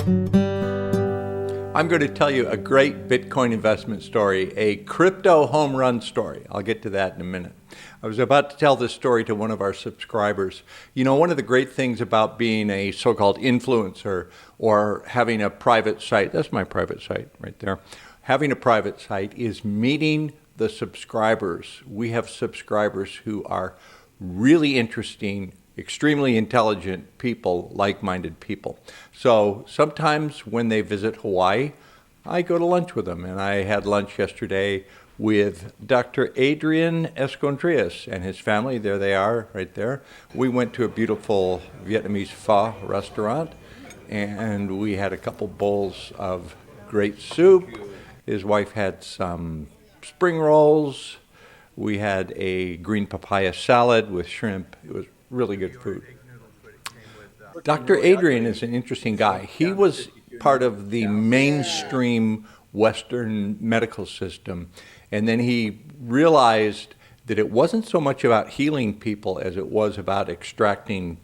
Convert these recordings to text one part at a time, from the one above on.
I'm going to tell you a great Bitcoin investment story, a crypto home run story. I'll get to that in a minute. I was about to tell this story to one of our subscribers. You know, one of the great things about being a so-called influencer or having a private site, that's my private site right there, having a private site is meeting the subscribers. We have subscribers who are really interesting, extremely intelligent people, like-minded people. So sometimes when they visit Hawaii, I go to lunch with them. And I had lunch yesterday with Dr. Adrian Escondrias and his family. There they are, right there. We went to a beautiful Vietnamese pho restaurant, and we had a couple bowls of great soup. His wife had some spring rolls. We had a green papaya salad with shrimp. It was really good food. Dr. Adrian is an interesting guy. He was part of the mainstream Western medical system, and then he realized that it wasn't so much about healing people as it was about extracting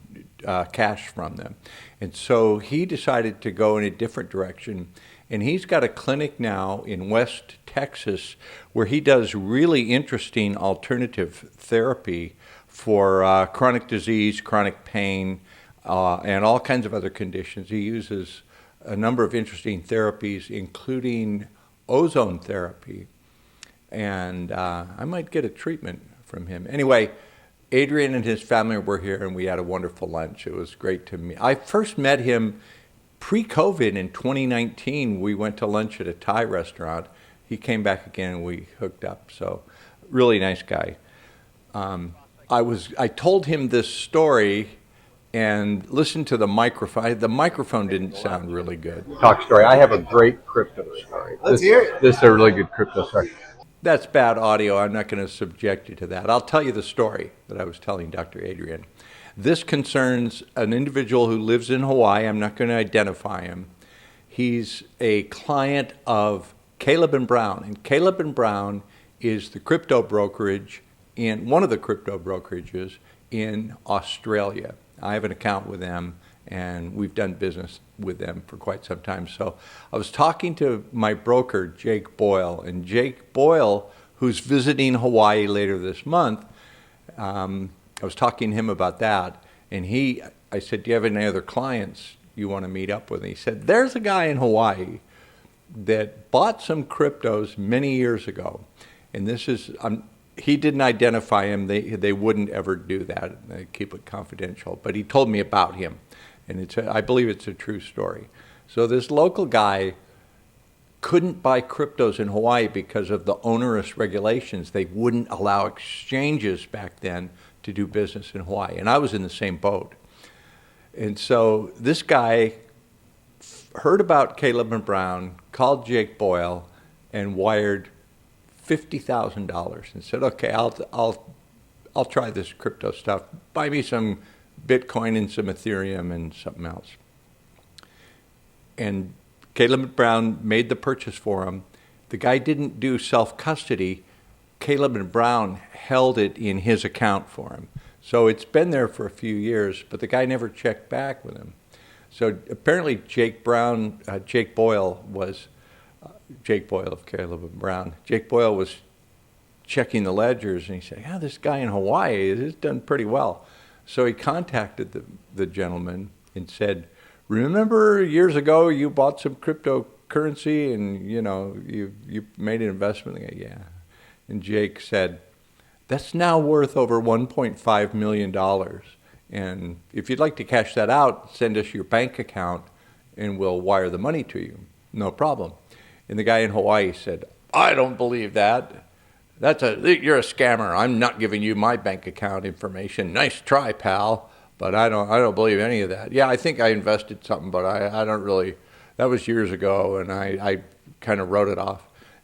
cash from them. And so he decided to go in a different direction, and he's got a clinic now in West Texas where he does really interesting alternative therapy for chronic disease, chronic pain, and all kinds of other conditions. He uses a number of interesting therapies, including ozone therapy. And I might get a treatment from him. Anyway, Adrian and his family were here, and we had a wonderful lunch. It was great to meet. I first met him pre-COVID in 2019. We went to lunch at a Thai restaurant. He came back again, and we hooked up. So, really nice guy. I told him this story and listened to the microphone. The microphone didn't sound really good. Talk story. I have a great crypto story. Let's hear it. This is a really good crypto story. That's bad audio. I'm not going to subject you to that. I'll tell you the story that I was telling Dr. Adrian. This concerns an individual who lives in Hawaii. I'm not going to identify him. He's a client of Caleb and Brown, and Caleb and Brown is the crypto brokerage in one of the crypto brokerages in Australia. I have an account with them, and we've done business with them for quite some time. So I was talking to my broker, Jake Boyle, and Jake Boyle, who's visiting Hawaii later this month, I was talking to him about that, and I said, do you have any other clients you want to meet up with? And he said, there's a guy in Hawaii that bought some cryptos many years ago, and this is, he didn't identify him. They wouldn't ever do that. They keep it confidential. But he told me about him, and I believe it's a true story. So this local guy couldn't buy cryptos in Hawaii because of the onerous regulations. They wouldn't allow exchanges back then to do business in Hawaii, and I was in the same boat. And so this guy heard about Caleb and Brown, called Jake Boyle, and wired $50,000 and said, okay, I'll try this crypto stuff. Buy me some Bitcoin and some Ethereum and something else. And Caleb Brown made the purchase for him. The guy didn't do self-custody. Caleb and Brown held it in his account for him. So it's been there for a few years, but the guy never checked back with him. So apparently Jake Boyle of Caleb and Brown. Jake Boyle was checking the ledgers, and he said, yeah, this guy in Hawaii has done pretty well. So he contacted the gentleman and said, remember years ago you bought some cryptocurrency and you made an investment? Yeah. And Jake said, that's now worth over $1.5 million. And if you'd like to cash that out, send us your bank account and we'll wire the money to you. No problem. And the guy in Hawaii said, I don't believe that. You're a scammer. I'm not giving you my bank account information. Nice try, pal. But I don't believe any of that. Yeah, I think I invested something, but I don't really. That was years ago, and I kind of wrote it off.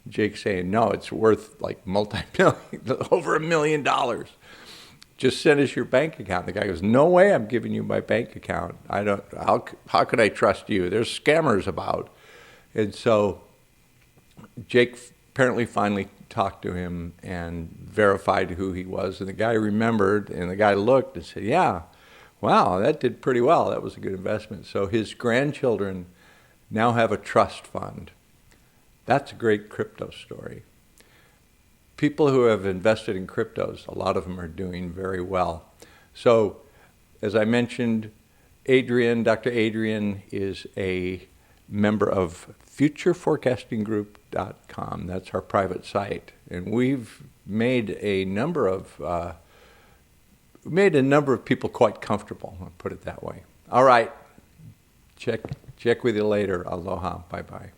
Jake saying, no, it's worth like multi-million, over $1 million. Just send us your bank account. The guy goes, no way I'm giving you my bank account. How could I trust you? There's scammers about. And so Jake apparently finally talked to him and verified who he was. And the guy remembered, and the guy looked and said, yeah, wow, that did pretty well. That was a good investment. So his grandchildren now have a trust fund. That's a great crypto story. People who have invested in cryptos, a lot of them are doing very well. So, as I mentioned, Dr. Adrian is a member of futureforecastinggroup.com. That's our private site. And we've made a number of people quite comfortable, I'll put it that way. All right. Check with you later. Aloha. Bye-bye.